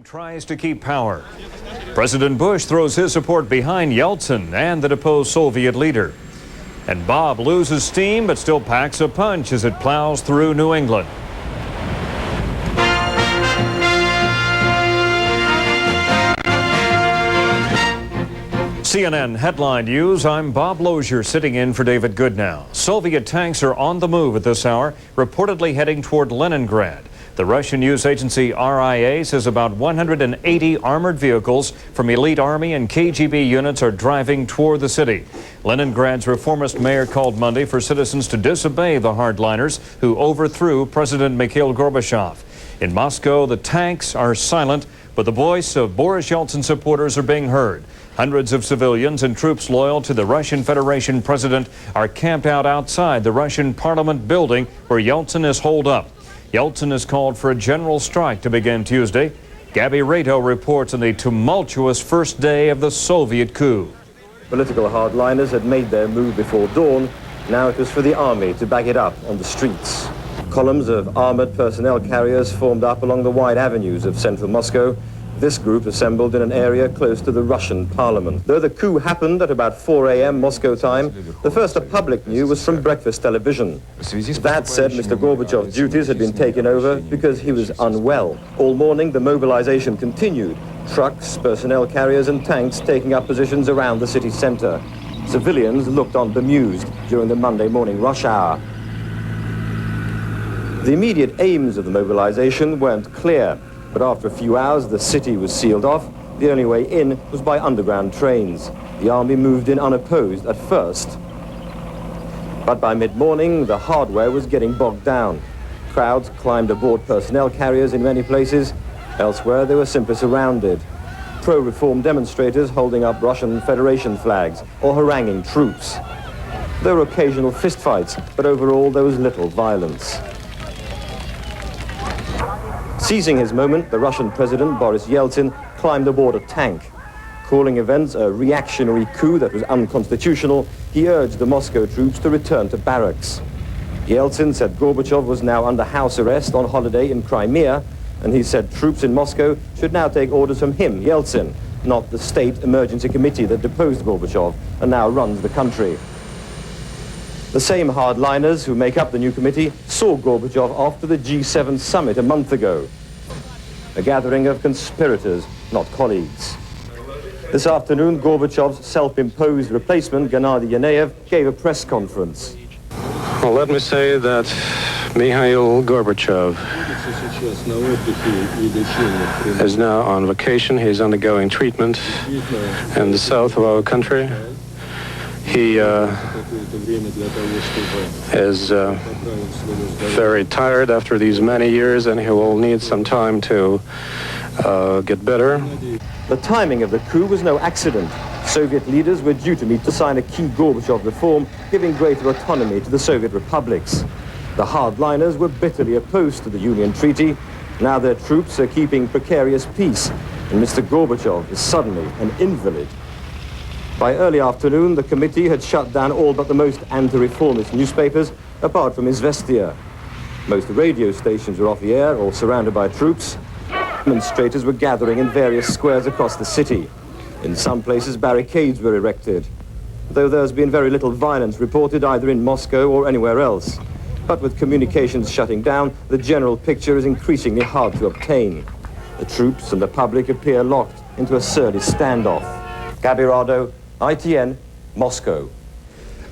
Tries to keep power. President Bush throws his support behind Yeltsin and the deposed Soviet leader. And Bob loses steam but still packs a punch as it plows through New England. CNN Headline News, I'm Bob Lozier sitting in for David Goodnow. Soviet tanks are on the move at this hour, reportedly heading toward Leningrad. The Russian news agency RIA says about 180 armored vehicles from elite army and KGB units are driving toward the city. Leningrad's reformist mayor called Monday for citizens to disobey the hardliners who overthrew President Mikhail Gorbachev. In Moscow, the tanks are silent, but the voice of Boris Yeltsin supporters are being heard. Hundreds of civilians and troops loyal to the Russian Federation president are camped out outside the Russian parliament building where Yeltsin is holed up. Yeltsin has called for a general strike to begin Tuesday. Gabby Rato reports on the tumultuous first day of the Soviet coup. Political hardliners had made their move before dawn. Now it was for the army to back it up on the streets. Columns of armored personnel carriers formed up along the wide avenues of central Moscow. This group assembled in an area close to the Russian parliament. Though the coup happened at about 4 a.m. Moscow time, the first the public knew was from breakfast television. That said, Mr. Gorbachev's duties had been taken over because he was unwell. All morning, the mobilization continued. Trucks, personnel carriers and tanks taking up positions around the city center. Civilians looked on bemused during the Monday morning rush hour. The immediate aims of the mobilization weren't clear. But after a few hours, the city was sealed off. The only way in was by underground trains. The army moved in unopposed at first. But by mid-morning, the hardware was getting bogged down. Crowds climbed aboard personnel carriers in many places. Elsewhere, they were simply surrounded. Pro-reform demonstrators holding up Russian Federation flags or haranguing troops. There were occasional fistfights, but overall there was little violence. Seizing his moment, the Russian president, Boris Yeltsin, climbed aboard a tank. Calling events a reactionary coup that was unconstitutional, he urged the Moscow troops to return to barracks. Yeltsin said Gorbachev was now under house arrest on holiday in Crimea, and he said troops in Moscow should now take orders from him, Yeltsin, not the state emergency committee that deposed Gorbachev and now runs the country. The same hardliners who make up the new committee saw Gorbachev off to the G7 summit a month ago. A gathering of conspirators, not colleagues. This afternoon, Gorbachev's self-imposed replacement, Gennady Yanev, gave a press conference. Well, let me say that Mikhail Gorbachev is now on vacation. He's undergoing treatment in the south of our country. He is very tired after these many years, and he will need some time to get better. The timing of the coup was no accident. Soviet leaders were due to meet to sign a key Gorbachev reform, giving greater autonomy to the Soviet republics. The hardliners were bitterly opposed to the Union Treaty. Now their troops are keeping precarious peace, and Mr. Gorbachev is suddenly an invalid. By early afternoon, the committee had shut down all but the most anti-reformist newspapers, apart from Izvestia. Most radio stations were off the air or surrounded by troops. Demonstrators were gathering in various squares across the city. In some places, barricades were erected, though there's been very little violence reported either in Moscow or anywhere else. But with communications shutting down, the general picture is increasingly hard to obtain. The troops and the public appear locked into a surly standoff. Gabby Rato, ITN, Moscow.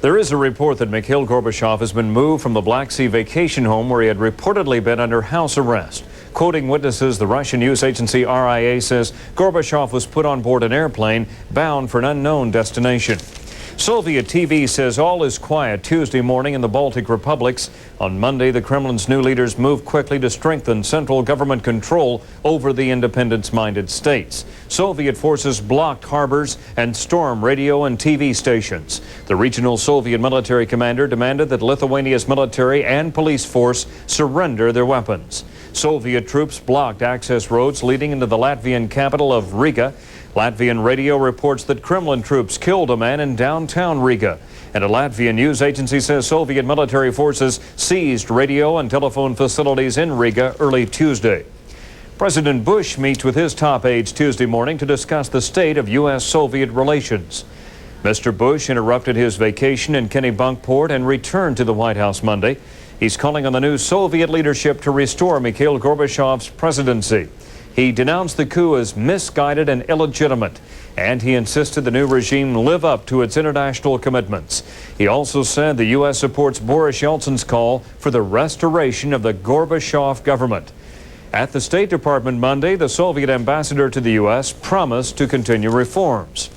There is a report that Mikhail Gorbachev has been moved from the Black Sea vacation home where he had reportedly been under house arrest. Quoting witnesses, the Russian news agency RIA says Gorbachev was put on board an airplane bound for an unknown destination. Soviet TV says all is quiet Tuesday morning in the Baltic republics. On Monday, the Kremlin's new leaders moved quickly to strengthen central government control over the independence-minded states. Soviet forces blocked harbors and stormed radio and TV stations. The regional Soviet military commander demanded that Lithuania's military and police force surrender their weapons. Soviet troops blocked access roads leading into the Latvian capital of Riga. Latvian radio reports that Kremlin troops killed a man in downtown Riga. And a Latvian news agency says Soviet military forces seized radio and telephone facilities in Riga early Tuesday. President Bush meets with his top aides Tuesday morning to discuss the state of U.S.-Soviet relations. Mr. Bush interrupted his vacation in Kennebunkport and returned to the White House Monday. He's calling on the new Soviet leadership to restore Mikhail Gorbachev's presidency. He denounced the coup as misguided and illegitimate, and he insisted the new regime live up to its international commitments. He also said the U.S. supports Boris Yeltsin's call for the restoration of the Gorbachev government. At the State Department Monday, the Soviet ambassador to the U.S. promised to continue reforms.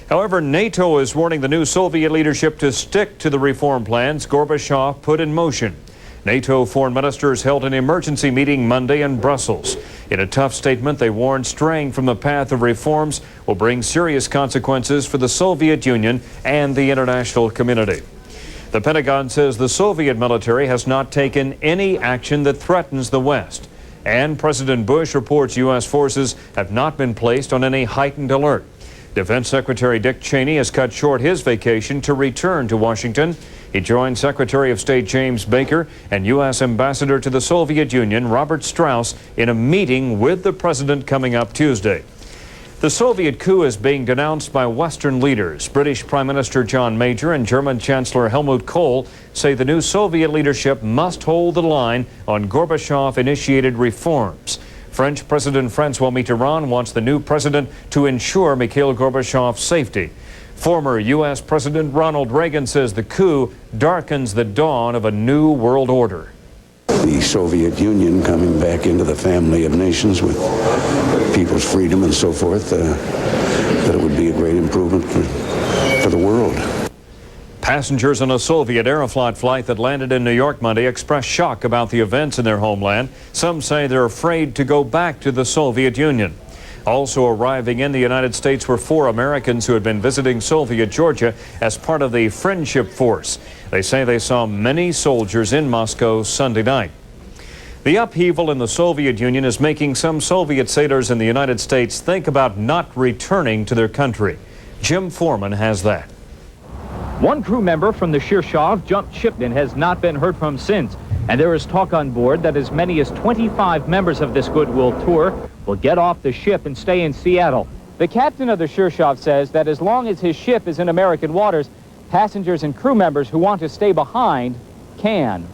However, NATO is warning the new Soviet leadership to stick to the reform plans Gorbachev put in motion. NATO foreign ministers held an emergency meeting Monday in Brussels. In a tough statement, they warned straying from the path of reforms will bring serious consequences for the Soviet Union and the international community. The Pentagon says the Soviet military has not taken any action that threatens the West. And President Bush reports U.S. forces have not been placed on any heightened alert. Defense Secretary Dick Cheney has cut short his vacation to return to Washington. He joined Secretary of State James Baker and U.S. Ambassador to the Soviet Union Robert Strauss in a meeting with the president coming up Tuesday. The Soviet coup is being denounced by Western leaders. British Prime Minister John Major and German Chancellor Helmut Kohl say the new Soviet leadership must hold the line on Gorbachev-initiated reforms. French President Francois Mitterrand wants the new president to ensure Mikhail Gorbachev's safety. Former U.S. President Ronald Reagan says the coup darkens the dawn of a new world order. The Soviet Union coming back into the family of nations with people's freedom and so forth, that it would be a great improvement for the world. Passengers on a Soviet Aeroflot flight that landed in New York Monday expressed shock about the events in their homeland. Some say they're afraid to go back to the Soviet Union. Also arriving in the United States were 4 Americans who had been visiting Soviet Georgia as part of the Friendship Force. They say they saw many soldiers in Moscow Sunday night. The upheaval in the Soviet Union is making some Soviet sailors in the United States think about not returning to their country. Jim Foreman has that. One crew member from the Shirshov jumped ship and has not been heard from since. And there is talk on board that as many as 25 members of this goodwill tour will get off the ship and stay in Seattle. The captain of the Shirshov says that as long as his ship is in American waters, passengers and crew members who want to stay behind can.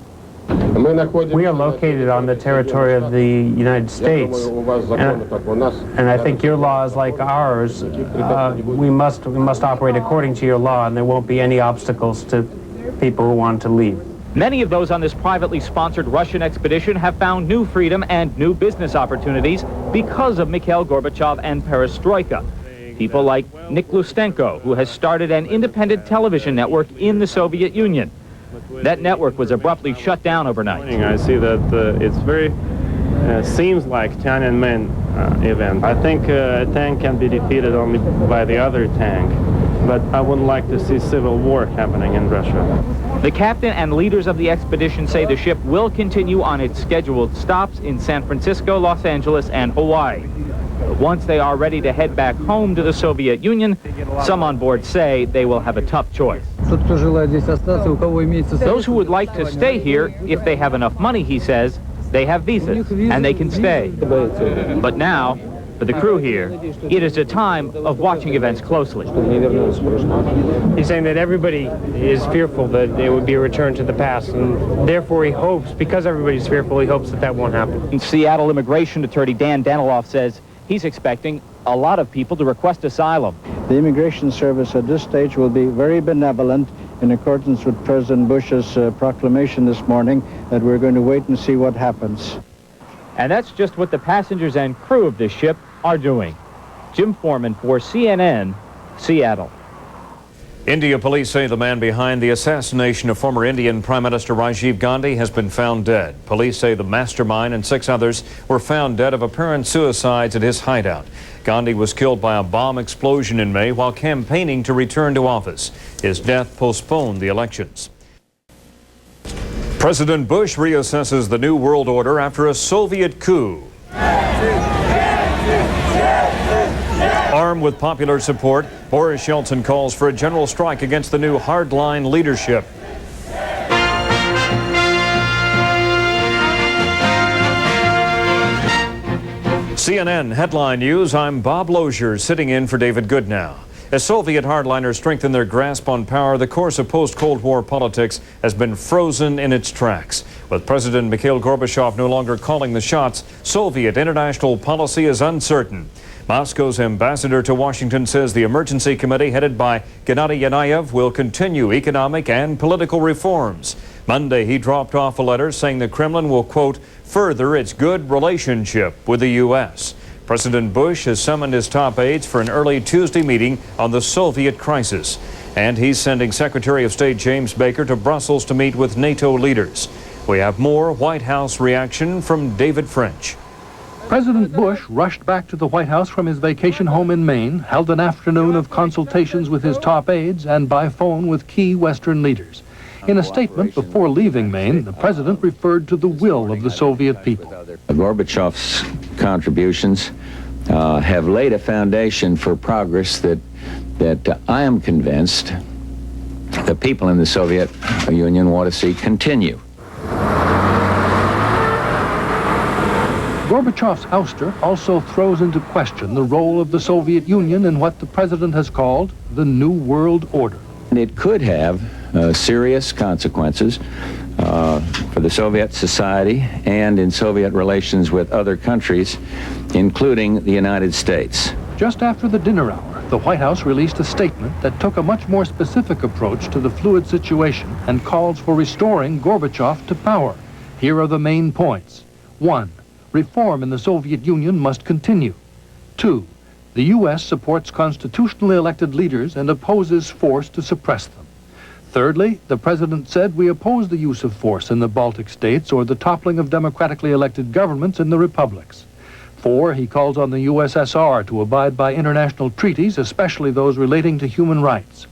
We are located on the territory of the United States, and I think your law is like ours. We must operate according to your law, and there won't be any obstacles to people who want to leave. Many of those on this privately sponsored Russian expedition have found new freedom and new business opportunities because of Mikhail Gorbachev and perestroika. People like Nick Lustenko, who has started an independent television network in the Soviet Union. That network was abruptly shut down overnight. I see that it's very, seems like Tiananmen event. I think a tank can be defeated only by the other tank, but I wouldn't like to see civil war happening in Russia. The captain and leaders of the expedition say the ship will continue on its scheduled stops in San Francisco, Los Angeles, and Hawaii. But once they are ready to head back home to the Soviet Union, some on board say they will have a tough choice. Those who would like to stay here, if they have enough money, he says, they have visas and they can stay. But now, for the crew here, it is a time of watching events closely. He's saying that everybody is fearful that it would be a return to the past, and therefore he hopes, because everybody's fearful, he hopes that that won't happen. Seattle immigration attorney Dan Daniloff says he's expecting a lot of people to request asylum. The Immigration Service at this stage will be very benevolent in accordance with President Bush's proclamation this morning that we're going to wait and see what happens. And that's just what the passengers and crew of this ship are doing. Jim Foreman for CNN, Seattle. India police say the man behind the assassination of former Indian Prime Minister Rajiv Gandhi has been found dead. Police say the mastermind and 6 others were found dead of apparent suicides at his hideout. Gandhi was killed by a bomb explosion in May while campaigning to return to office. His death postponed the elections. President Bush reassesses the New World Order after a Soviet coup. Armed with popular support, Boris Yeltsin calls for a general strike against the new hardline leadership. CNN Headline News, I'm Bob Lozier sitting in for David Goodnow. As Soviet hardliners strengthen their grasp on power, the course of post-Cold War politics has been frozen in its tracks. With President Mikhail Gorbachev no longer calling the shots, Soviet international policy is uncertain. Moscow's ambassador to Washington says the emergency committee headed by Gennady Yanayev will continue economic and political reforms. Monday, he dropped off a letter saying the Kremlin will, quote, further its good relationship with the U.S. President Bush has summoned his top aides for an early Tuesday meeting on the Soviet crisis. And he's sending Secretary of State James Baker to Brussels to meet with NATO leaders. We have more White House reaction from David French. President Bush rushed back to the White House from his vacation home in Maine, held an afternoon of consultations with his top aides and by phone with key Western leaders. In a statement before leaving Maine, the president referred to the will of the Soviet people. Gorbachev's contributions have laid a foundation for progress that I am convinced the people in the Soviet Union want to see continue. Gorbachev's ouster also throws into question the role of the Soviet Union in what the president has called the New World Order. And it could have serious consequences for the Soviet society and in Soviet relations with other countries, including the United States. Just after the dinner hour, the White House released a statement that took a much more specific approach to the fluid situation and calls for restoring Gorbachev to power. Here are the main points. 1. Reform in the Soviet Union must continue. 2. The U.S. supports constitutionally elected leaders and opposes force to suppress them. Thirdly, the president said we oppose the use of force in the Baltic states or the toppling of democratically elected governments in the republics. 4, he calls on the USSR to abide by international treaties, especially those relating to human rights.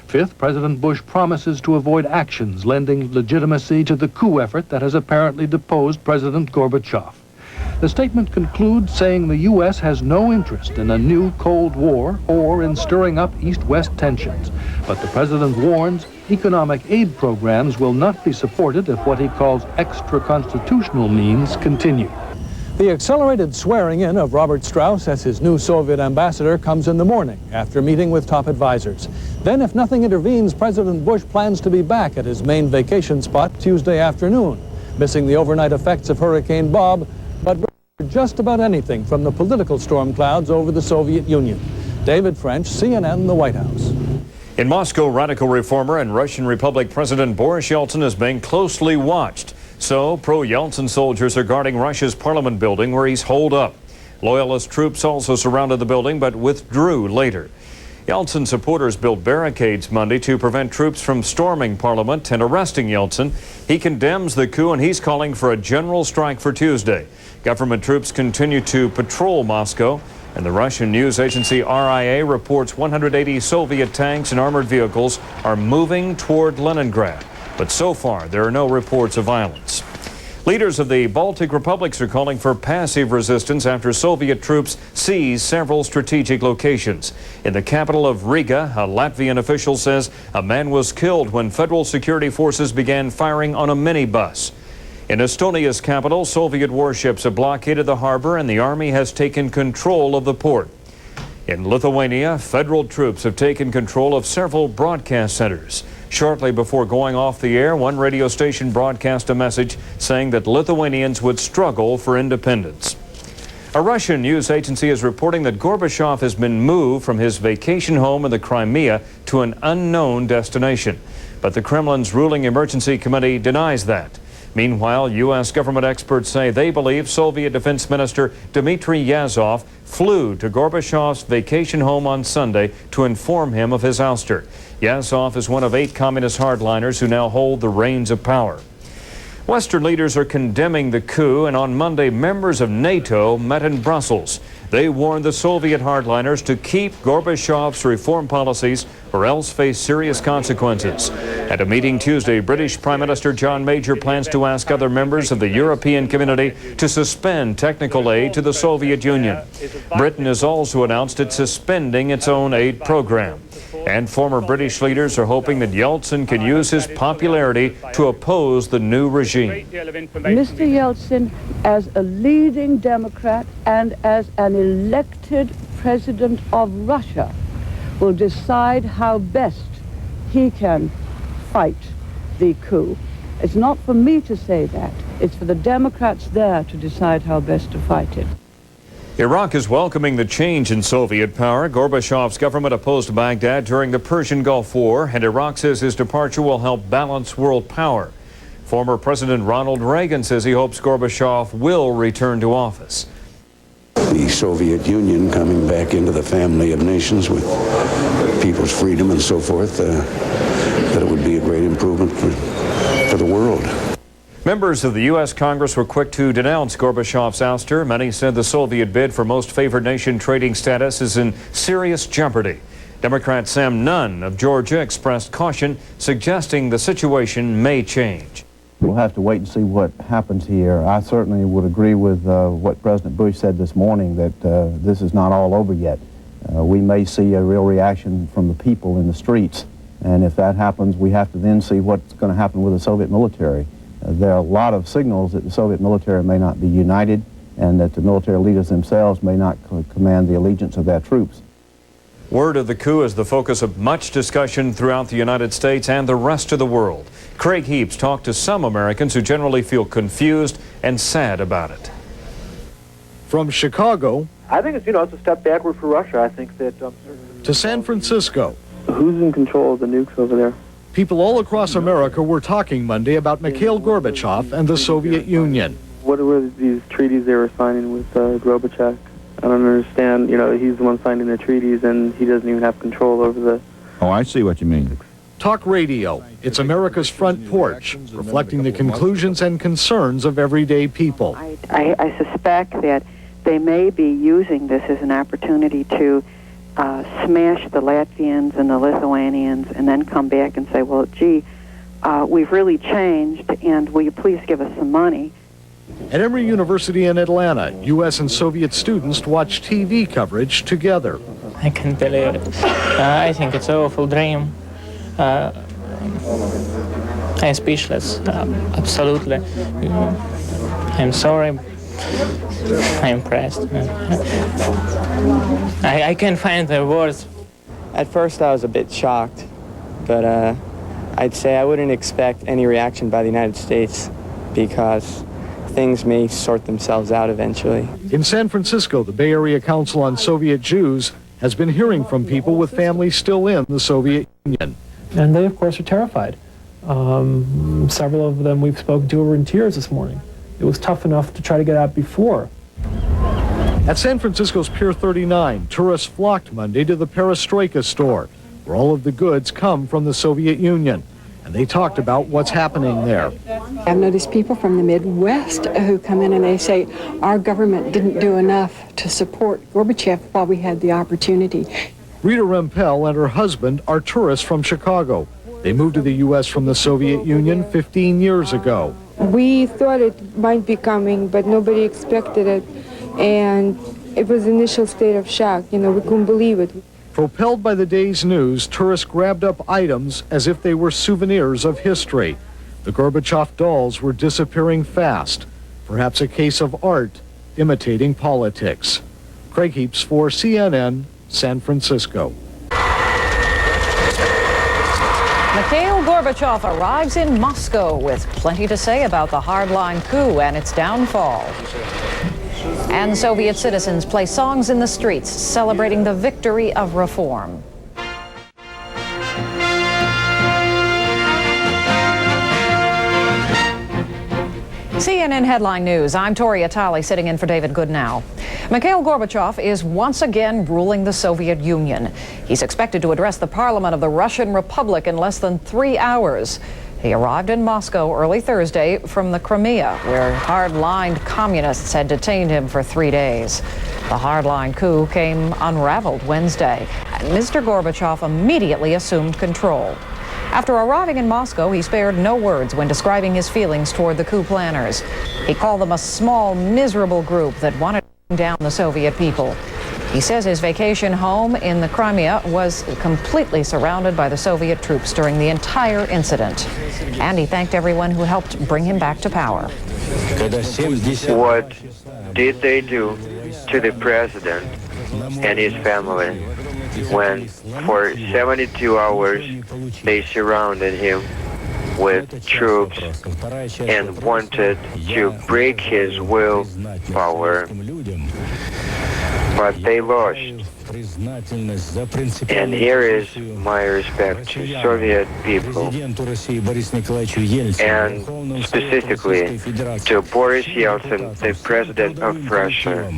5th, President Bush promises to avoid actions lending legitimacy to the coup effort that has apparently deposed President Gorbachev. The statement concludes saying the U.S. has no interest in a new Cold War or in stirring up East-West tensions. But the president warns economic aid programs will not be supported if what he calls extra-constitutional means continue. The accelerated swearing-in of Robert Strauss as his new Soviet ambassador comes in the morning after meeting with top advisors. Then, if nothing intervenes, President Bush plans to be back at his main vacation spot Tuesday afternoon, missing the overnight effects of Hurricane Bob, but just about anything from the political storm clouds over the Soviet Union. David French, CNN, the White House. In Moscow, radical reformer and Russian Republic President Boris Yeltsin is being closely watched. So, pro-Yeltsin soldiers are guarding Russia's parliament building where he's holed up. Loyalist troops also surrounded the building but withdrew later. Yeltsin supporters built barricades Monday to prevent troops from storming Parliament and arresting Yeltsin. He condemns the coup and he's calling for a general strike for Tuesday. Government troops continue to patrol Moscow, and the Russian news agency RIA reports 180 Soviet tanks and armored vehicles are moving toward Leningrad. But so far, there are no reports of violence. Leaders of the Baltic republics are calling for passive resistance after Soviet troops seized several strategic locations. In the capital of Riga, a Latvian official says a man was killed when federal security forces began firing on a minibus. In Estonia's capital, Soviet warships have blockaded the harbor and the army has taken control of the port. In Lithuania, federal troops have taken control of several broadcast centers. Shortly before going off the air, one radio station broadcast a message saying that Lithuanians would struggle for independence. A Russian news agency is reporting that Gorbachev has been moved from his vacation home in the Crimea to an unknown destination. But the Kremlin's ruling emergency committee denies that. Meanwhile, U.S. government experts say they believe Soviet Defense Minister Dmitry Yazov flew to Gorbachev's vacation home on Sunday to inform him of his ouster. Yazov is one of 8 communist hardliners who now hold the reins of power. Western leaders are condemning the coup, and on Monday, members of NATO met in Brussels. They warned the Soviet hardliners to keep Gorbachev's reform policies or else face serious consequences. At a meeting Tuesday, British Prime Minister John Major plans to ask other members of the European community to suspend technical aid to the Soviet Union. Britain has also announced it's suspending its own aid program. And former British leaders are hoping that Yeltsin can use his popularity to oppose the new regime. Mr. Yeltsin, as a leading Democrat and as an elected president of Russia, will decide how best he can fight the coup. It's not for me to say that. It's for the Democrats there to decide how best to fight it. Iraq is welcoming the change in Soviet power. Gorbachev's government opposed Baghdad during the Persian Gulf War, and Iraq says his departure will help balance world power. Former President Ronald Reagan says he hopes Gorbachev will return to office. The Soviet Union coming back into the family of nations with people's freedom and so forth, that it would be a great improvement for the world. Members of the U.S. Congress were quick to denounce Gorbachev's ouster. Many said the Soviet bid for most favored nation trading status is in serious jeopardy. Democrat Sam Nunn of Georgia expressed caution, suggesting the situation may change. We'll have to wait and see what happens here. I certainly would agree with what President Bush said this morning, that this is not all over yet. We may see a real reaction from the people in the streets, and if that happens, we have to then see what's going to happen with the Soviet military. There are a lot of signals that the Soviet military may not be united and that the military leaders themselves may not command the allegiance of their troops. Word of the coup is the focus of much discussion throughout the United States and the rest of the world. Craig Heaps talked to some Americans who generally feel confused and sad about it. From Chicago, I think it's a step backward for Russia. I think that to San Francisco. Who's in control of the nukes over there? People all across America were talking Monday about Mikhail Gorbachev and the Soviet Union. What were these treaties they were signing with Gorbachev? I don't understand. He's the one signing the treaties, and he doesn't even have control over the... Oh, I see what you mean. Talk radio. It's America's front porch, reflecting the conclusions and concerns of everyday people. I suspect that they may be using this as an opportunity to smash the Latvians and the Lithuanians and then come back and say, well, gee, we've really changed, and will you please give us some money? At Emory University in Atlanta, U.S. and Soviet students watch TV coverage together. I can't believe it. I think it's an awful dream. I'm speechless, absolutely. I'm sorry. I'm impressed. I can't find the words. At first I was a bit shocked, but I'd say I wouldn't expect any reaction by the United States because things may sort themselves out eventually. In San Francisco, the Bay Area Council on Soviet Jews has been hearing from people with families still in the Soviet Union. And they, of course, are terrified. Several of them we've spoken to were in tears this morning. It was tough enough to try to get out before. At San Francisco's Pier 39, tourists flocked Monday to the Perestroika store, where all of the goods come from the Soviet Union. And they talked about what's happening there. I've noticed people from the Midwest who come in and they say, our government didn't do enough to support Gorbachev while we had the opportunity. Rita Rempel and her husband are tourists from Chicago. They moved to the U.S. from the Soviet Union 15 years ago. We thought it might be coming, but nobody expected it. And it was an initial state of shock. We couldn't believe it. Propelled by the day's news, tourists grabbed up items as if they were souvenirs of history. The Gorbachev dolls were disappearing fast, perhaps a case of art imitating politics. Craig Heaps for CNN, San Francisco. Mikhail Gorbachev arrives in Moscow with plenty to say about the hardline coup and its downfall. And Soviet citizens play songs in the streets celebrating the victory of reform. CNN Headline News. I'm Tori Atali sitting in for David Goodnow. Mikhail Gorbachev is once again ruling the Soviet Union. He's expected to address the parliament of the Russian Republic in less than 3 hours. He arrived in Moscow early Thursday from the Crimea, where hard-lined communists had detained him for 3 days. The hardline coup came unraveled Wednesday, and Mr. Gorbachev immediately assumed control. After arriving in Moscow, he spared no words when describing his feelings toward the coup planners. He called them a small, miserable group that wanted to bring down the Soviet people. He says his vacation home in the Crimea was completely surrounded by the Soviet troops during the entire incident. And he thanked everyone who helped bring him back to power. What did they do to the president and his family when for 72 hours they surrounded him with troops and wanted to break his willpower, but they lost. And here is my respect to Soviet people, and specifically to Boris Yeltsin, the president of Russia,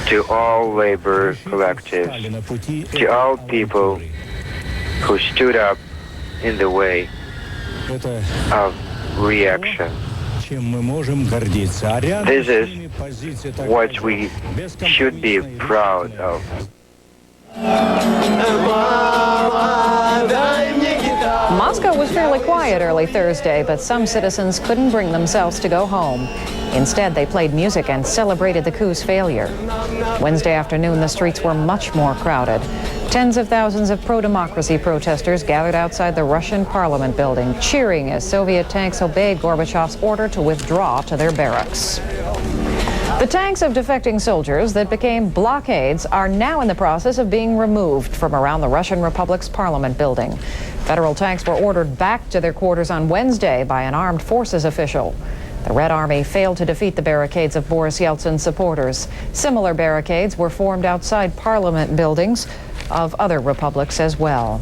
to all labor collectives, to all people who stood up in the way of reaction. This is what we should be proud of. Moscow was fairly quiet early Thursday, but some citizens couldn't bring themselves to go home. Instead, they played music and celebrated the coup's failure. Wednesday afternoon, the streets were much more crowded. Tens of thousands of pro-democracy protesters gathered outside the Russian parliament building, cheering as Soviet tanks obeyed Gorbachev's order to withdraw to their barracks. The tanks of defecting soldiers that became blockades are now in the process of being removed from around the Russian Republic's parliament building. Federal tanks were ordered back to their quarters on Wednesday by an armed forces official. The Red Army failed to defeat the barricades of Boris Yeltsin's supporters. Similar barricades were formed outside parliament buildings of other republics as well.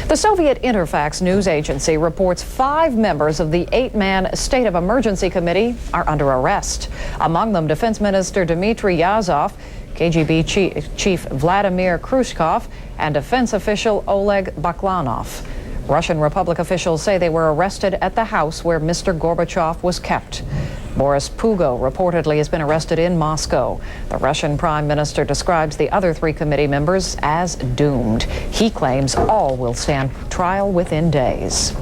The Soviet Interfax news agency reports 5 members of the 8-man State of Emergency Committee are under arrest. Among them, Defense Minister Dmitry Yazov, KGB Chief Vladimir Khrushchev, and defense official Oleg Baklanov. Russian Republic officials say they were arrested at the house where Mr. Gorbachev was kept. Boris Pugo reportedly has been arrested in Moscow. The Russian Prime Minister describes the other 3 committee members as doomed. He claims all will stand trial within days.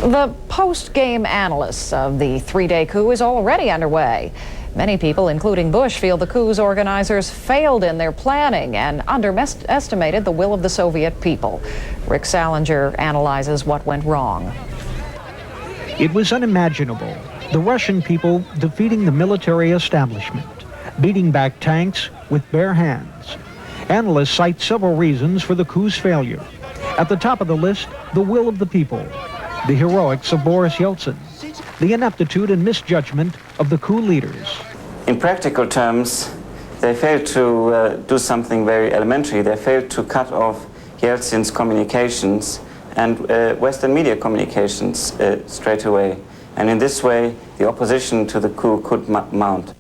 The post-game analysis of the 3-day coup is already underway. Many people, including Bush, feel the coup's organizers failed in their planning and underestimated the will of the Soviet people. Rick Salinger analyzes what went wrong. It was unimaginable. The Russian people defeating the military establishment, beating back tanks with bare hands. Analysts cite several reasons for the coup's failure. At the top of the list, the will of the people, the heroics of Boris Yeltsin, the ineptitude and misjudgment of the coup leaders. In practical terms, they failed to do something very elementary. They failed to cut off Yeltsin's communications and Western media communications straight away. And in this way, the opposition to the coup could mount.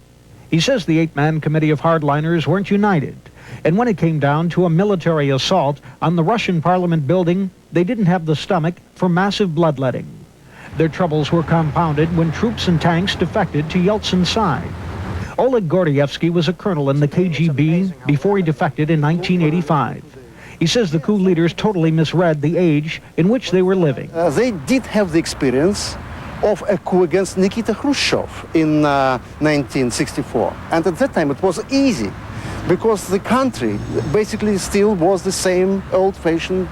He says the 8-man committee of hardliners weren't united. And when it came down to a military assault on the Russian parliament building, they didn't have the stomach for massive bloodletting. Their troubles were compounded when troops and tanks defected to Yeltsin's side. Oleg Gordievsky was a colonel in the KGB before he defected in 1985. He says the coup leaders totally misread the age in which they were living. They did have the experience of a coup against Nikita Khrushchev in 1964. And at that time it was easy because the country basically still was the same old-fashioned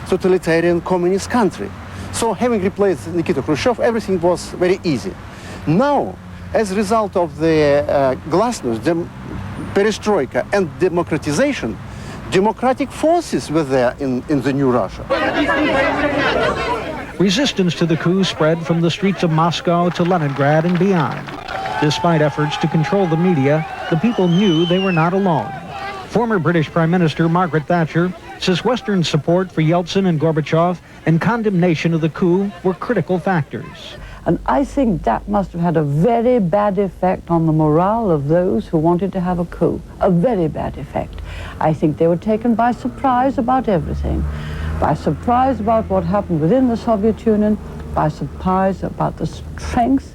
totalitarian communist country. So having replaced Nikita Khrushchev, everything was very easy. Now, as a result of the glasnost, perestroika and democratization, democratic forces were there in the new Russia. Resistance to the coup spread from the streets of Moscow to Leningrad and beyond. Despite efforts to control the media, the people knew they were not alone. Former British Prime Minister Margaret Thatcher says Western support for Yeltsin and Gorbachev and condemnation of the coup were critical factors. And I think that must have had a very bad effect on the morale of those who wanted to have a coup. A very bad effect. I think they were taken by surprise about everything. By surprise about what happened within the Soviet Union, by surprise about the strength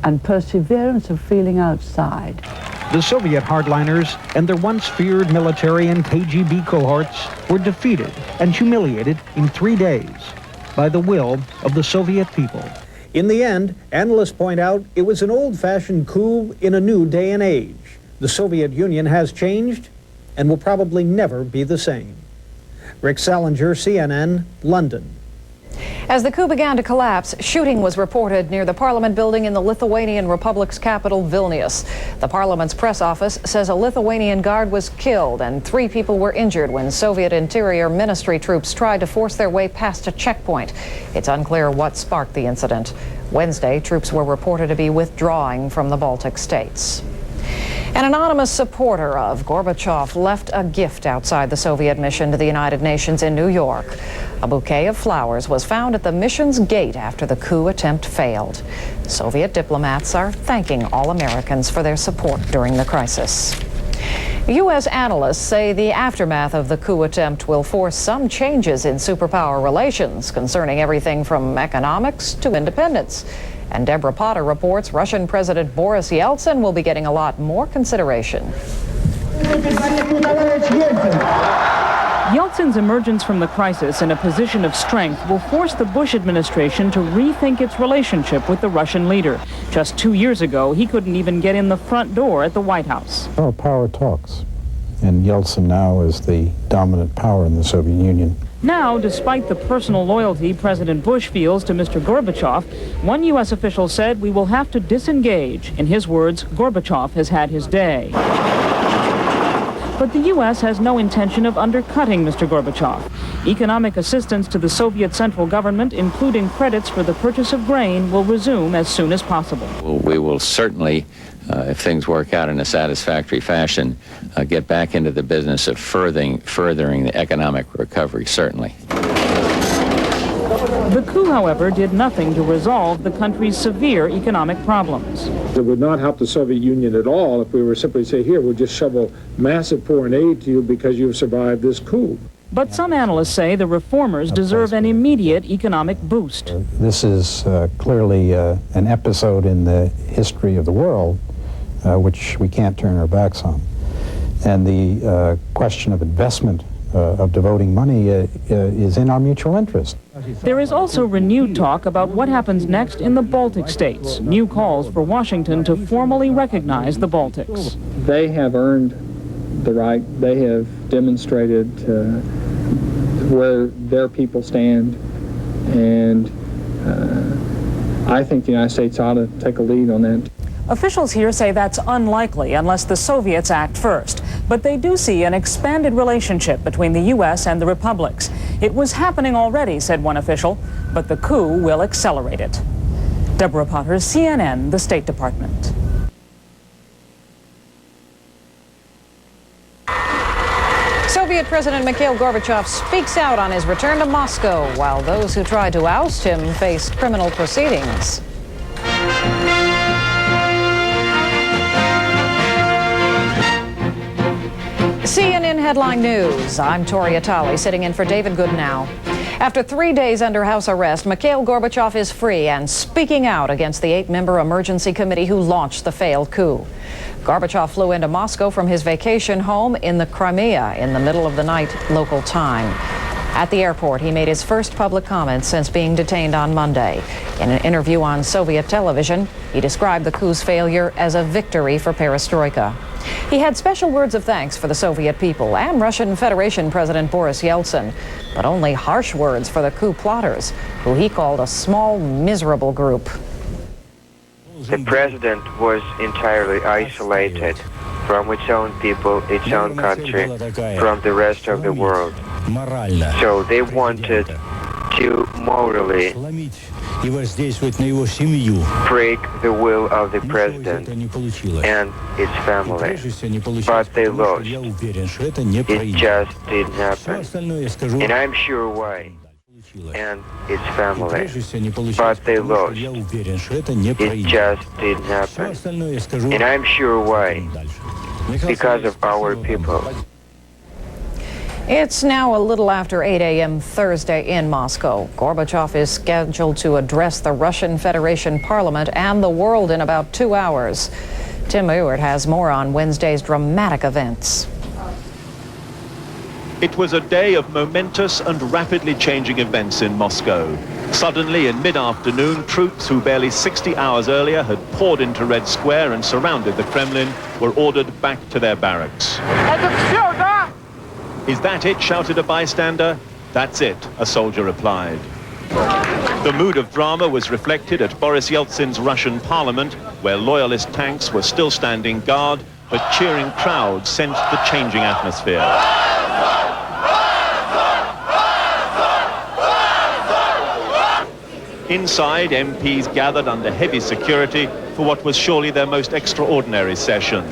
and perseverance of feeling outside. The Soviet hardliners and their once feared military and KGB cohorts were defeated and humiliated in 3 days by the will of the Soviet people. In the end, analysts point out it was an old-fashioned coup in a new day and age. The Soviet Union has changed, and will probably never be the same. Rick Salinger, CNN, London. As the coup began to collapse, shooting was reported near the Parliament building in the Lithuanian Republic's capital, Vilnius. The Parliament's press office says a Lithuanian guard was killed and 3 people were injured when Soviet Interior Ministry troops tried to force their way past a checkpoint. It's unclear what sparked the incident. Wednesday, troops were reported to be withdrawing from the Baltic states. An anonymous supporter of Gorbachev left a gift outside the Soviet mission to the United Nations in New York. A bouquet of flowers was found at the mission's gate after the coup attempt failed. Soviet diplomats are thanking all Americans for their support during the crisis. U.S. analysts say the aftermath of the coup attempt will force some changes in superpower relations concerning everything from economics to independence. And Deborah Potter reports Russian President Boris Yeltsin will be getting a lot more consideration. Yeltsin's emergence from the crisis in a position of strength will force the Bush administration to rethink its relationship with the Russian leader. Just 2 years ago, he couldn't even get in the front door at the White House. Well, power talks, and Yeltsin now is the dominant power in the Soviet Union. Now, despite the personal loyalty President Bush feels to Mr. Gorbachev, one U.S. official said we will have to disengage. In his words, Gorbachev has had his day. But the U.S. has no intention of undercutting Mr. Gorbachev. Economic assistance to the Soviet central government, including credits for the purchase of grain, will resume as soon as possible. We will certainly, if things work out in a satisfactory fashion, get back into the business of furthering the economic recovery, certainly. The coup, however, did nothing to resolve the country's severe economic problems. It would not help the Soviet Union at all if we were simply to say, here, we'll just shovel massive foreign aid to you because you've survived this coup. But some analysts say the reformers deserve an immediate economic boost. This is clearly an episode in the history of the world which we can't turn our backs on. And the question of investment, of devoting money, is in our mutual interest. There is also renewed talk about what happens next in the Baltic states. New calls for Washington to formally recognize the Baltics. They have earned the right. They have demonstrated where their people stand, and I think the United States ought to take a lead on that. Officials here say that's unlikely unless the Soviets act first, but they do see an expanded relationship between the U.S. and the republics. It was happening already, said one official, but the coup will accelerate it. Deborah Potter, CNN, the State Department. Soviet President Mikhail Gorbachev speaks out on his return to Moscow, while those who tried to oust him face criminal proceedings. CNN Headline News. I'm Tori Atali, sitting in for David Goodnow. After 3 days under house arrest, Mikhail Gorbachev is free and speaking out against the 8-member emergency committee who launched the failed coup. Gorbachev flew into Moscow from his vacation home in the Crimea in the middle of the night local time. At the airport, he made his first public comments since being detained on Monday. In an interview on Soviet television, he described the coup's failure as a victory for perestroika. He had special words of thanks for the Soviet people and Russian Federation President Boris Yeltsin, but only harsh words for the coup plotters, who he called a small, miserable group. The president was entirely isolated from its own people, its own country, from the rest of the world. So they wanted to morally break the will of the president and his family, but they lost. It just didn't happen, and I'm sure why. And his family, but they lost. It just didn't happen, and I'm sure why. Because of our people. It's now a little after 8 a.m. Thursday in Moscow. Gorbachev is scheduled to address the Russian Federation Parliament and the world in about 2 hours. Tim Ewert has more on Wednesday's dramatic events. It was a day of momentous and rapidly changing events in Moscow. Suddenly, in mid-afternoon, troops who barely 60 hours earlier had poured into Red Square and surrounded the Kremlin were ordered back to their barracks. "Is that it?" shouted a bystander. "That's it," a soldier replied. The mood of drama was reflected at Boris Yeltsin's Russian parliament, where loyalist tanks were still standing guard, but cheering crowds sensed the changing atmosphere. Inside, MPs gathered under heavy security for what was surely their most extraordinary session.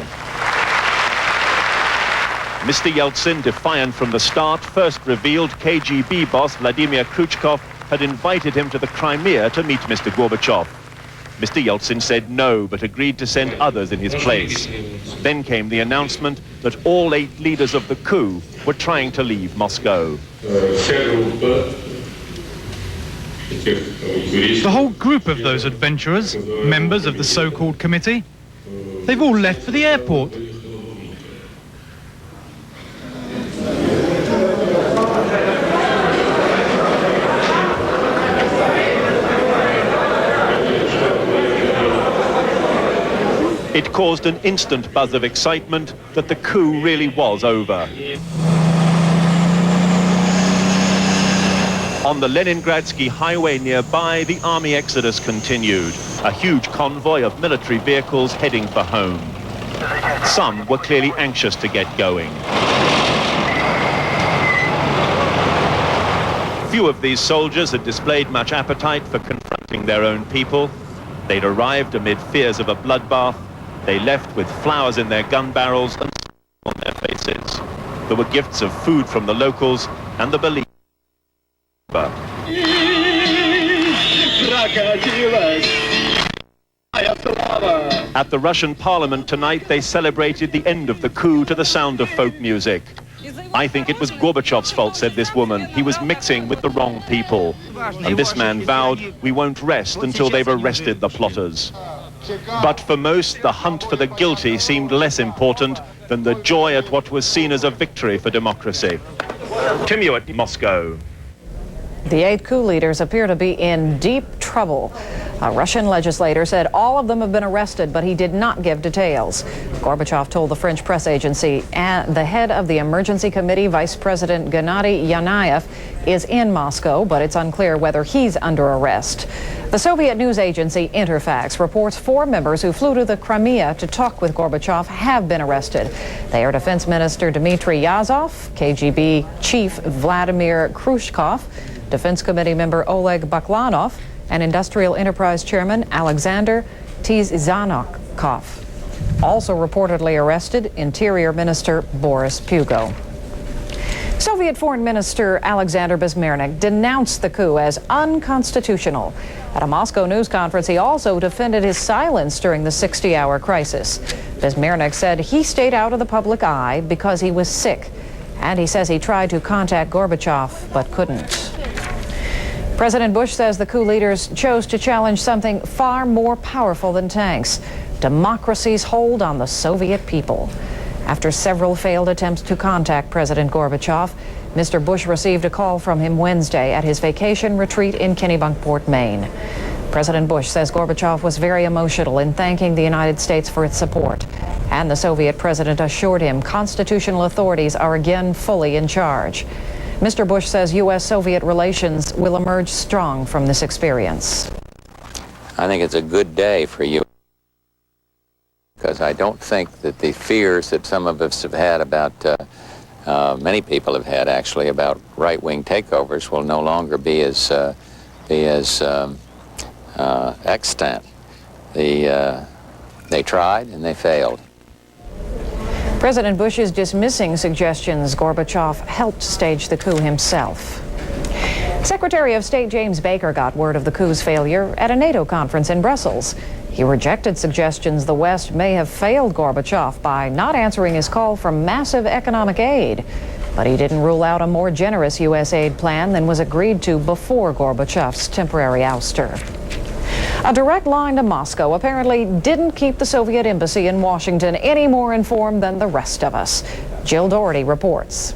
Mr. Yeltsin, defiant from the start, first revealed KGB boss Vladimir Khrushchev had invited him to the Crimea to meet Mr. Gorbachev. Mr. Yeltsin said no, but agreed to send others in his place. Then came the announcement that all 8 leaders of the coup were trying to leave Moscow. The whole group of those adventurers, members of the so-called committee, they've all left for the airport. It caused an instant buzz of excitement that the coup really was over. On the Leningradsky highway nearby, the army exodus continued, a huge convoy of military vehicles heading for home. Some were clearly anxious to get going. Few of these soldiers had displayed much appetite for confronting their own people. They'd arrived amid fears of a bloodbath. They left with flowers in their gun barrels and on their faces. There were gifts of food from the locals and the belief. At the Russian parliament tonight, they celebrated the end of the coup to the sound of folk music. "I think it was Gorbachev's fault," said this woman. "He was mixing with the wrong people." And this man vowed, "We won't rest until they've arrested the plotters." But for most, the hunt for the guilty seemed less important than the joy at what was seen as a victory for democracy. Timur at Moscow. The 8 coup leaders appear to be in deep trouble. A Russian legislator said all of them have been arrested, but he did not give details. Gorbachev told the French press agency the head of the emergency committee, Vice President Gennady Yanayev, is in Moscow, but it's unclear whether he's under arrest. The Soviet news agency Interfax reports 4 members who flew to the Crimea to talk with Gorbachev have been arrested. They are Defense Minister Dmitry Yazov, KGB Chief Vladimir Khrushchev, Defense Committee member Oleg Baklanov, and Industrial Enterprise Chairman Alexander Tizanokov. Also reportedly arrested, Interior Minister Boris Pugo. Soviet Foreign Minister Alexander Bezmernik denounced the coup as unconstitutional. At a Moscow news conference, he also defended his silence during the 60-hour crisis. Bezmernik said he stayed out of the public eye because he was sick, and he says he tried to contact Gorbachev but couldn't. President Bush says the coup leaders chose to challenge something far more powerful than tanks: democracy's hold on the Soviet people. After several failed attempts to contact President Gorbachev, Mr. Bush received a call from him Wednesday at his vacation retreat in Kennebunkport, Maine. President Bush says Gorbachev was very emotional in thanking the United States for its support, and the Soviet president assured him constitutional authorities are again fully in charge. Mr. Bush says U.S.-Soviet relations will emerge strong from this experience. I think it's a good day for you, because I don't think that the fears that some of us have had about, many people have had actually, about right-wing takeovers will no longer be as extant. They tried and they failed. President Bush is dismissing suggestions Gorbachev helped stage the coup himself. Secretary of State James Baker got word of the coup's failure at a NATO conference in Brussels. He rejected suggestions the West may have failed Gorbachev by not answering his call for massive economic aid. But he didn't rule out a more generous U.S. aid plan than was agreed to before Gorbachev's temporary ouster. A direct line to Moscow apparently didn't keep the Soviet embassy in Washington any more informed than the rest of us. Jill Doherty reports.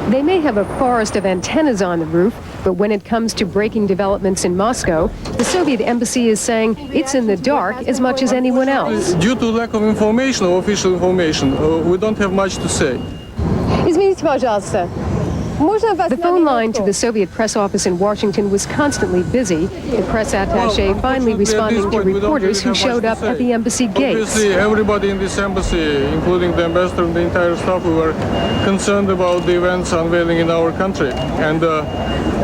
They may have a forest of antennas on the roof, but when it comes to breaking developments in Moscow, the Soviet embassy is saying it's in the dark as much as anyone else. Due to lack of information, or official information, we don't have much to say. Извините, пожалуйста. The phone line to the Soviet press office in Washington was constantly busy, the press attaché finally responding to reporters who showed up at the embassy gates. Obviously, everybody in this embassy, including the ambassador and the entire staff, we were concerned about the events unveiling in our country. And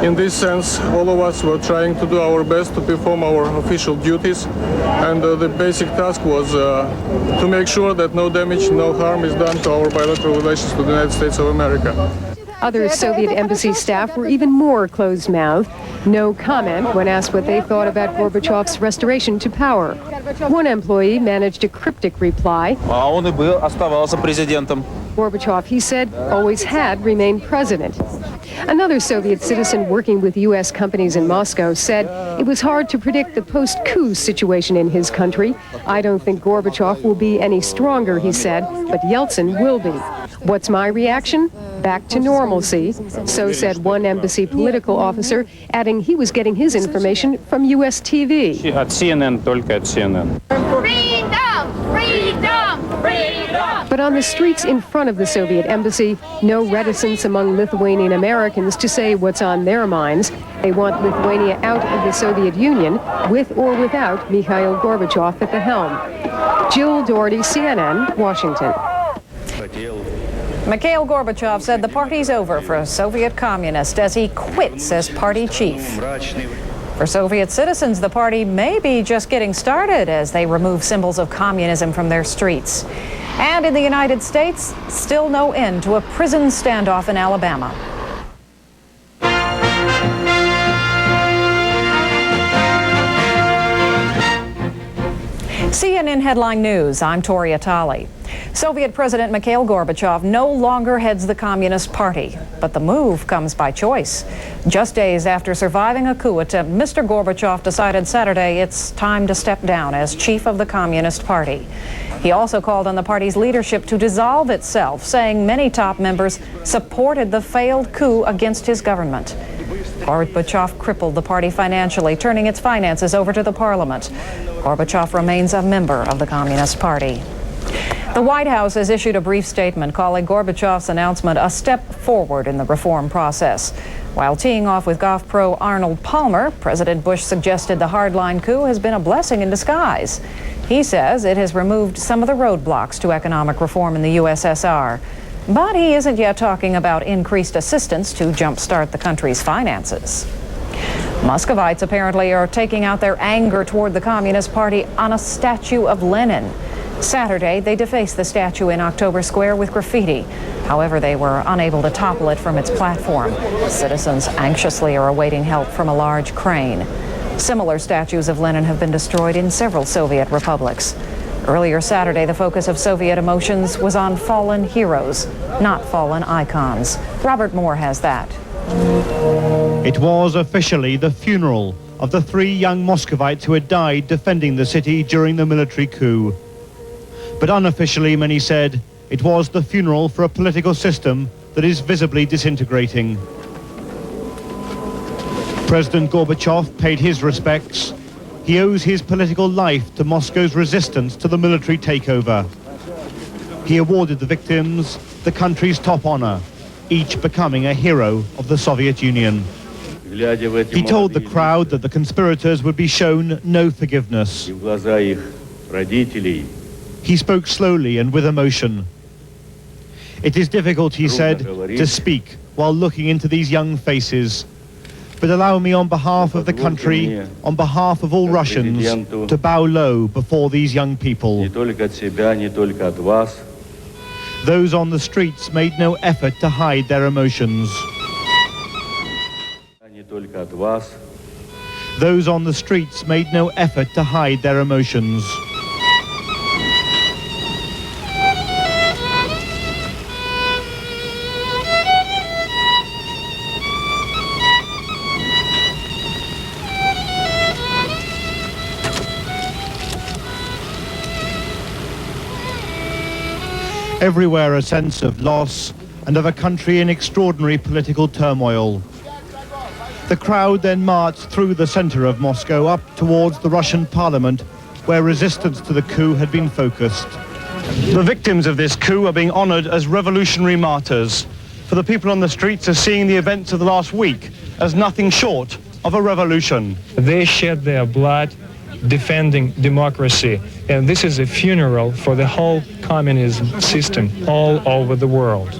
in this sense, all of us were trying to do our best to perform our official duties. And the basic task was to make sure that no damage, no harm is done to our bilateral relations to the United States of America. Other Soviet embassy staff were even more closed-mouthed. No comment when asked what they thought about Gorbachev's restoration to power. One employee managed a cryptic reply. Gorbachev, he said, always had remained president. Another Soviet citizen working with U.S. companies in Moscow said it was hard to predict the post-coup situation in his country. I don't think Gorbachev will be any stronger, he said, but Yeltsin will be. What's my reaction? Back to normalcy. So said one embassy political officer, adding he was getting his information from U.S. TV. От CNN, только от CNN. But on the streets in front of the Soviet embassy, no reticence among Lithuanian Americans to say what's on their minds. They want Lithuania out of the Soviet Union, with or without Mikhail Gorbachev at the helm. Jill Doherty, CNN, Washington. Mikhail Gorbachev said the party's over for a Soviet communist as he quits as party chief. For Soviet citizens, the party may be just getting started as they remove symbols of communism from their streets. And in the United States, still no end to a prison standoff in Alabama. CNN Headline News, I'm Tori Atali. Soviet President Mikhail Gorbachev no longer heads the Communist Party, but the move comes by choice. Just days after surviving a coup attempt, Mr. Gorbachev decided Saturday it's time to step down as chief of the Communist Party. He also called on the party's leadership to dissolve itself, saying many top members supported the failed coup against his government. Gorbachev crippled the party financially, turning its finances over to the parliament. Gorbachev remains a member of the Communist Party. The White House has issued a brief statement calling Gorbachev's announcement a step forward in the reform process. While teeing off with golf pro Arnold Palmer, President Bush suggested the hardline coup has been a blessing in disguise. He says it has removed some of the roadblocks to economic reform in the USSR. But he isn't yet talking about increased assistance to jumpstart the country's finances. Muscovites apparently are taking out their anger toward the Communist Party on a statue of Lenin. Saturday, they defaced the statue in October Square with graffiti. However, they were unable to topple it from its platform. Citizens anxiously are awaiting help from a large crane. Similar statues of Lenin have been destroyed in several Soviet republics. Earlier Saturday, the focus of Soviet emotions was on fallen heroes, not fallen icons. Robert Moore has that. It was officially the funeral of the 3 young Muscovites who had died defending the city during the military coup. But unofficially, many said, it was the funeral for a political system that is visibly disintegrating. President Gorbachev paid his respects. He owes his political life to Moscow's resistance to the military takeover. He awarded the victims the country's top honor, each becoming a hero of the Soviet Union. He told the crowd that the conspirators would be shown no forgiveness. He spoke slowly and with emotion. It is difficult, he said, to speak while looking into these young faces. But allow me on behalf of the country, on behalf of all Russians, to bow low before these young people. Those on the streets made no effort to hide their emotions. Those on the streets made no effort to hide their emotions. Everywhere a sense of loss and of a country in extraordinary political turmoil. The crowd then marched through the center of Moscow up towards the Russian parliament, where resistance to the coup had been focused. The victims of this coup are being honored as revolutionary martyrs. For the people on the streets are seeing the events of the last week as nothing short of a revolution. They shed their blood defending democracy, and this is a funeral for the whole communism system all over the world.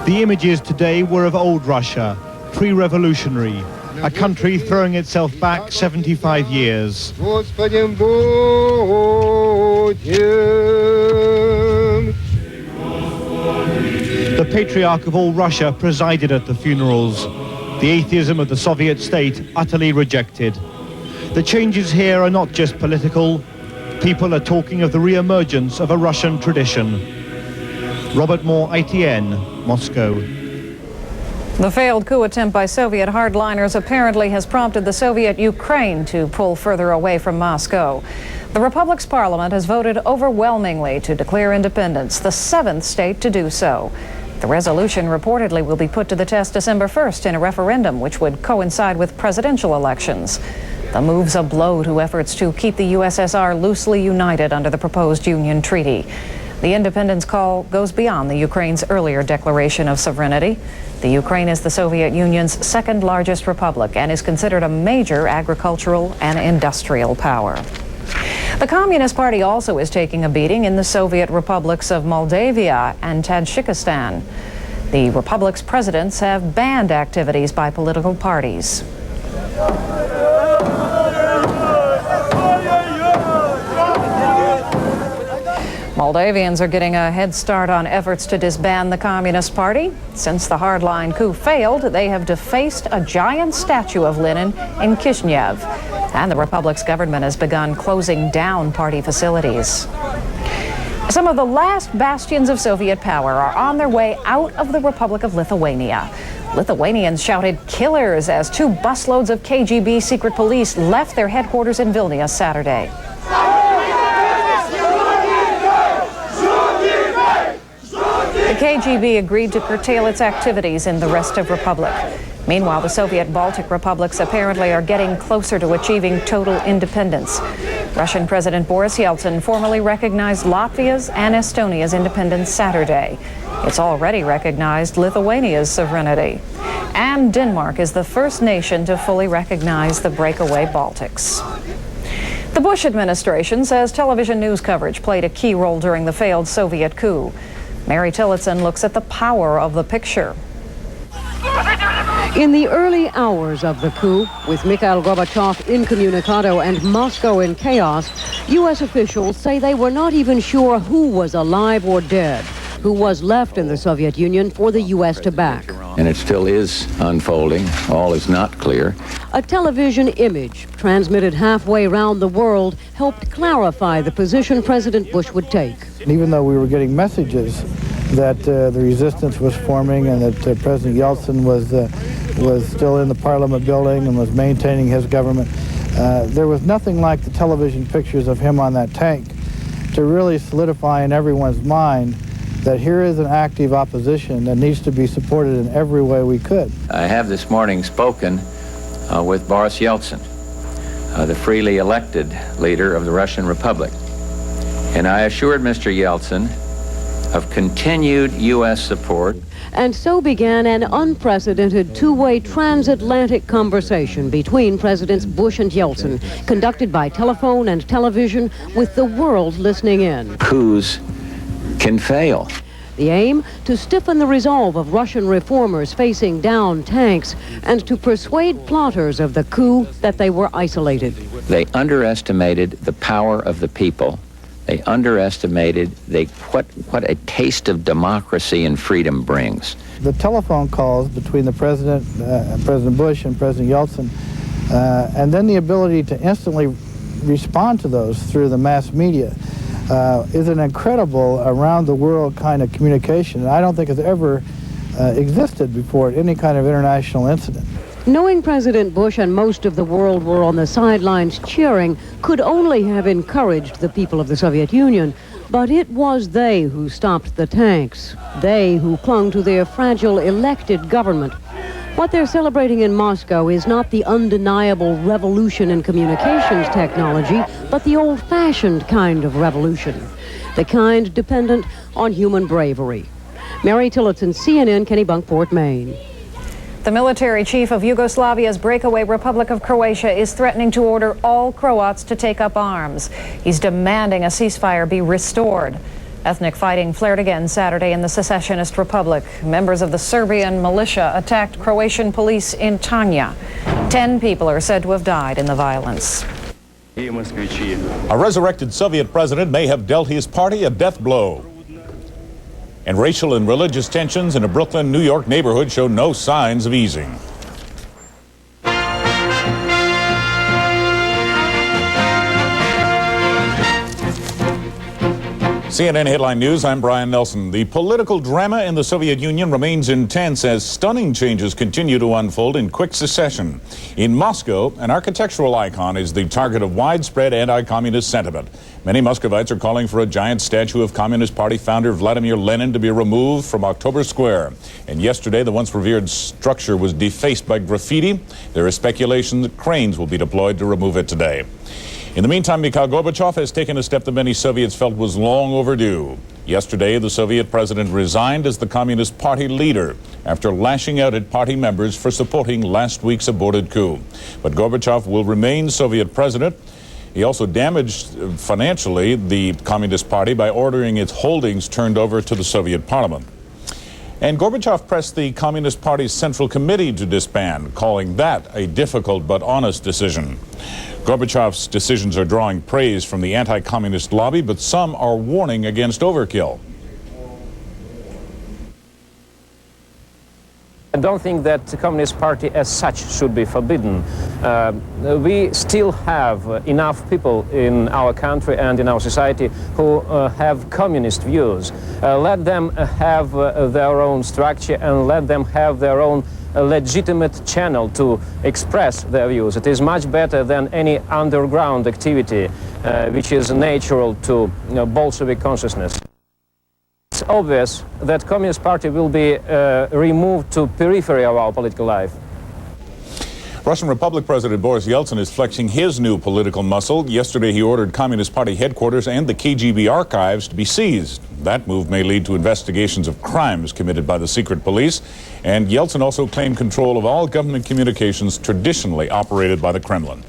The images today were of old Russia, pre-revolutionary, a country throwing itself back 75 years. The patriarch of all Russia presided at the funerals, the atheism of the Soviet state utterly rejected. The changes here are not just political. People are talking of the re-emergence of a Russian tradition. Robert Moore, ITN, Moscow. The failed coup attempt by Soviet hardliners apparently has prompted the Soviet Ukraine to pull further away from Moscow. The Republic's parliament has voted overwhelmingly to declare independence, the 7th state to do so. The resolution reportedly will be put to the test December 1st in a referendum which would coincide with presidential elections. The move's a blow to efforts to keep the USSR loosely united under the proposed Union Treaty. The independence call goes beyond the Ukraine's earlier declaration of sovereignty. The Ukraine is the Soviet Union's second largest republic and is considered a major agricultural and industrial power. The Communist Party also is taking a beating in the Soviet republics of Moldavia and Tajikistan. The republic's presidents have banned activities by political parties. Moldavians are getting a head start on efforts to disband the Communist Party. Since the hardline coup failed, they have defaced a giant statue of Lenin in Kishinev. And the republic's government has begun closing down party facilities. Some of the last bastions of Soviet power are on their way out of the Republic of Lithuania. Lithuanians shouted "killers" as 2 busloads of KGB secret police left their headquarters in Vilnius Saturday. The KGB agreed to curtail its activities in the rest of Republic. Meanwhile, the Soviet Baltic republics apparently are getting closer to achieving total independence. Russian President Boris Yeltsin formally recognized Latvia's and Estonia's independence Saturday. It's already recognized Lithuania's sovereignty. And Denmark is the first nation to fully recognize the breakaway Baltics. The Bush administration says television news coverage played a key role during the failed Soviet coup. Mary Tillotson looks at the power of the picture. In the early hours of the coup, with Mikhail Gorbachev incommunicado and Moscow in chaos, U.S. officials say they were not even sure who was alive or dead, who was left in the Soviet Union for the U.S. to back. And it still is unfolding. All is not clear. A television image transmitted halfway around the world helped clarify the position President Bush would take. Even though we were getting messages that the resistance was forming and that President Yeltsin was still in the Parliament building and was maintaining his government, there was nothing like the television pictures of him on that tank to really solidify in everyone's mind that here is an active opposition that needs to be supported in every way we could. I have this morning spoken with Boris Yeltsin, the freely elected leader of the Russian Republic. And I assured Mr. Yeltsin of continued U.S. support. And so began an unprecedented two-way transatlantic conversation between Presidents Bush and Yeltsin, conducted by telephone and television with the world listening in. Coups can fail. The aim, to stiffen the resolve of Russian reformers facing downed tanks and to persuade plotters of the coup that they were isolated. They underestimated the power of the people. They underestimated what a taste of democracy and freedom brings. The telephone calls between the President Bush and President Yeltsin, and then the ability to instantly respond to those through the mass media is an incredible around-the-world kind of communication. I don't think it's ever existed before at any kind of international incident. Knowing President Bush and most of the world were on the sidelines cheering could only have encouraged the people of the Soviet Union, but it was they who stopped the tanks, they who clung to their fragile elected government. What they're celebrating in Moscow is not the undeniable revolution in communications technology, but the old-fashioned kind of revolution, the kind dependent on human bravery. Mary Tillotson, CNN, Kennebunkport, Maine. The military chief of Yugoslavia's breakaway Republic of Croatia is threatening to order all Croats to take up arms. He's demanding a ceasefire be restored. Ethnic fighting flared again Saturday in the secessionist republic. Members of the Serbian militia attacked Croatian police in Tanja. 10 people are said to have died in the violence. A resurrected Soviet president may have dealt his party a death blow. And racial and religious tensions in a Brooklyn, New York neighborhood show no signs of easing. CNN Headline News, I'm Brian Nelson. The political drama in the Soviet Union remains intense as stunning changes continue to unfold in quick succession. In Moscow, an architectural icon is the target of widespread anti-communist sentiment. Many Muscovites are calling for a giant statue of Communist Party founder Vladimir Lenin to be removed from October Square. And yesterday, the once revered structure was defaced by graffiti. There is speculation that cranes will be deployed to remove it today. In the meantime, Mikhail Gorbachev has taken a step that many Soviets felt was long overdue. Yesterday, the Soviet president resigned as the Communist Party leader after lashing out at party members for supporting last week's aborted coup. But Gorbachev will remain Soviet president. He also damaged financially the Communist Party by ordering its holdings turned over to the Soviet parliament. And Gorbachev pressed the Communist Party's Central Committee to disband, calling that a difficult but honest decision. Gorbachev's decisions are drawing praise from the anti-communist lobby, but some are warning against overkill. I don't think that the Communist Party as such should be forbidden. We still have enough people in our country and in our society who have communist views. Let them have their own structure and let them have their own legitimate channel to express their views. It is much better than any underground activity which is natural to Bolshevik consciousness. It's obvious that Communist Party will be removed to periphery of our political life. Russian Republic President Boris Yeltsin is flexing his new political muscle. Yesterday, he ordered Communist Party headquarters and the KGB archives to be seized. That move may lead to investigations of crimes committed by the secret police. And Yeltsin also claimed control of all government communications traditionally operated by the Kremlin.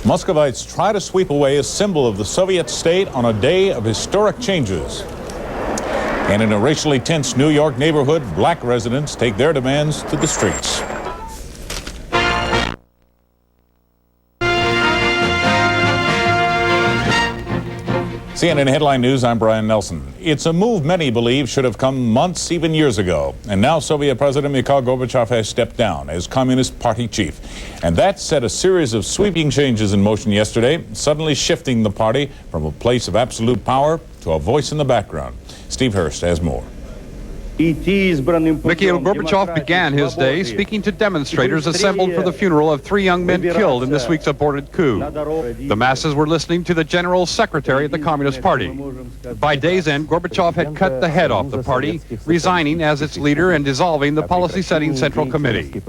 Muscovites try to sweep away a symbol of the Soviet state on a day of historic changes. And in a racially tense New York neighborhood, black residents take their demands to the streets. CNN Headline News, I'm Brian Nelson. It's a move many believe should have come months, even years ago. And now Soviet President Mikhail Gorbachev has stepped down as Communist Party chief. And that set a series of sweeping changes in motion yesterday, suddenly shifting the party from a place of absolute power to a voice in the background. Steve Hurst has more. Mikhail Gorbachev began his day speaking to demonstrators assembled for the funeral of 3 young men killed in this week's aborted coup. The masses were listening to the General Secretary of the Communist Party. By day's end, Gorbachev had cut the head off the party, resigning as its leader and dissolving the policy-setting Central Committee.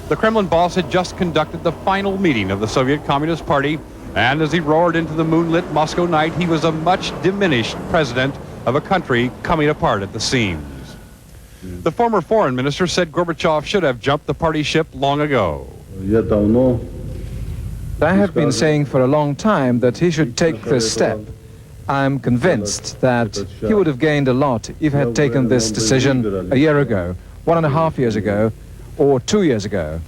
The Kremlin boss had just conducted the final meeting of the Soviet Communist Party, and as he roared into the moonlit Moscow night, he was a much diminished president of a country coming apart at the seams. The former foreign minister said Gorbachev should have jumped the party ship long ago. I have been saying for a long time that he should take this step. I'm convinced that he would have gained a lot if he had taken this decision a year ago, 1.5 years ago, or 2 years ago.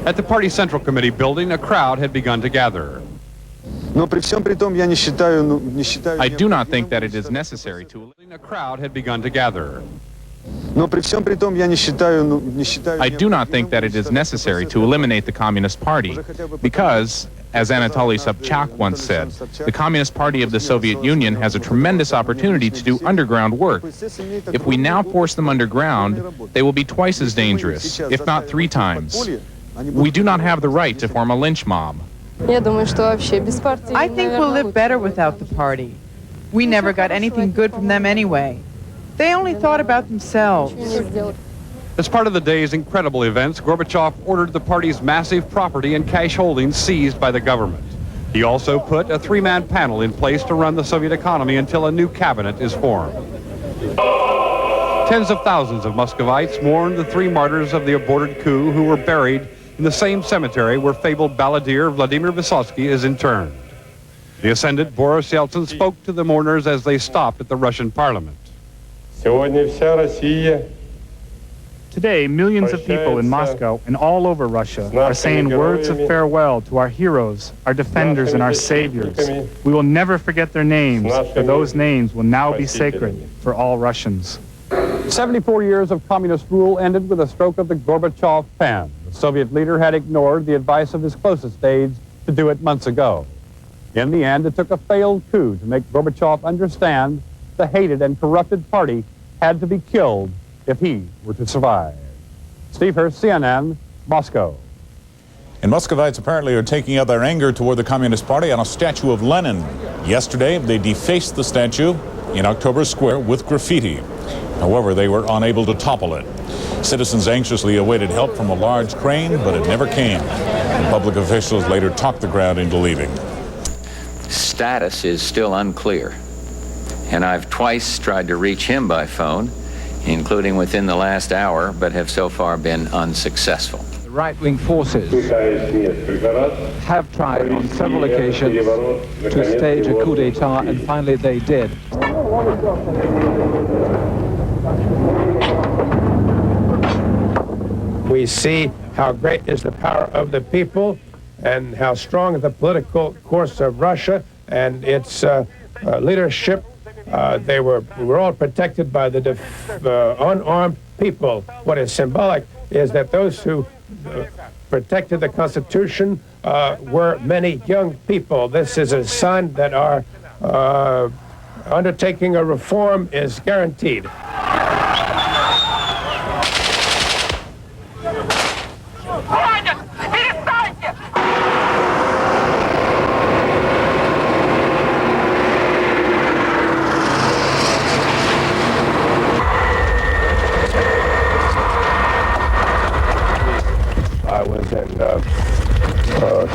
At the party Central Committee building, a crowd had begun to gather. I do not think that it is necessary to... A crowd had begun to gather. I do not think that it is necessary to eliminate the Communist Party because, as Anatoly Sobchak once said, the Communist Party of the Soviet Union has a tremendous opportunity to do underground work. If we now force them underground, they will be twice as dangerous, if not 3 times. We do not have the right to form a lynch mob. I think we'll live better without the party. We never got anything good from them anyway. They only thought about themselves. As part of the day's incredible events, Gorbachev ordered the party's massive property and cash holdings seized by the government. He also put a three-man panel in place to run the Soviet economy until a new cabinet is formed. Tens of thousands of Muscovites mourned the three martyrs of the aborted coup who were buried in the same cemetery where fabled balladeer Vladimir Vysotsky is interned. The ascendant Boris Yeltsin spoke to the mourners as they stopped at the Russian parliament. Today, millions of people in Moscow and all over Russia are saying words of farewell to our heroes, our defenders, and our saviors. We will never forget their names, for those names will now be sacred for all Russians. 74 years of communist rule ended with a stroke of the Gorbachev pen. The Soviet leader had ignored the advice of his closest aides to do it months ago. In the end, it took a failed coup to make Gorbachev understand the hated and corrupted party had to be killed if he were to survive. Steve Hurst, CNN, Moscow. And Muscovites apparently are taking out their anger toward the Communist Party on a statue of Lenin. Yesterday, they defaced the statue in October Square with graffiti. However, they were unable to topple it. Citizens anxiously awaited help from a large crane, but it never came. And public officials later talked the crowd into leaving. Status is still unclear, and I've twice tried to reach him by phone, including within the last hour, but have so far been unsuccessful. The right-wing forces have tried on several occasions to stage a coup d'etat, and finally they did. We see how great is the power of the people and how strong is the political course of Russia and its leadership. We were all protected by the unarmed people. What is symbolic is that those who protected the Constitution were many young people. This is a sign that our undertaking a reform is guaranteed.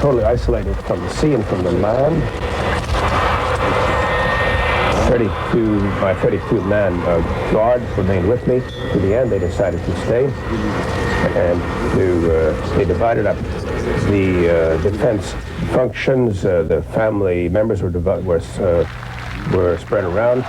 Totally isolated from the sea and from the land. My 32-man guard remained with me to the end. They decided to stay, and they divided up the defense functions. The family members were spread around.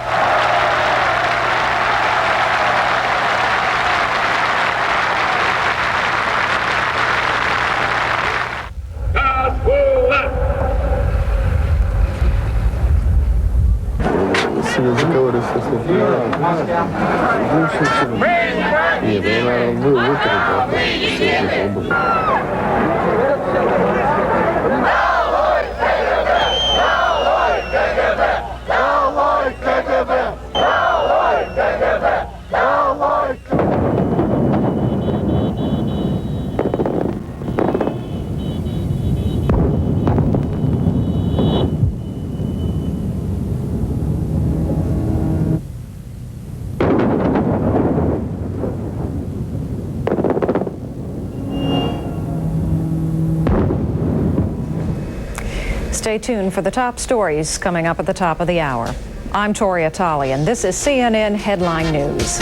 Stay tuned for the top stories coming up at the top of the hour. I'm Tori Atali, and this is CNN Headline News.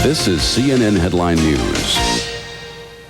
This is CNN Headline News.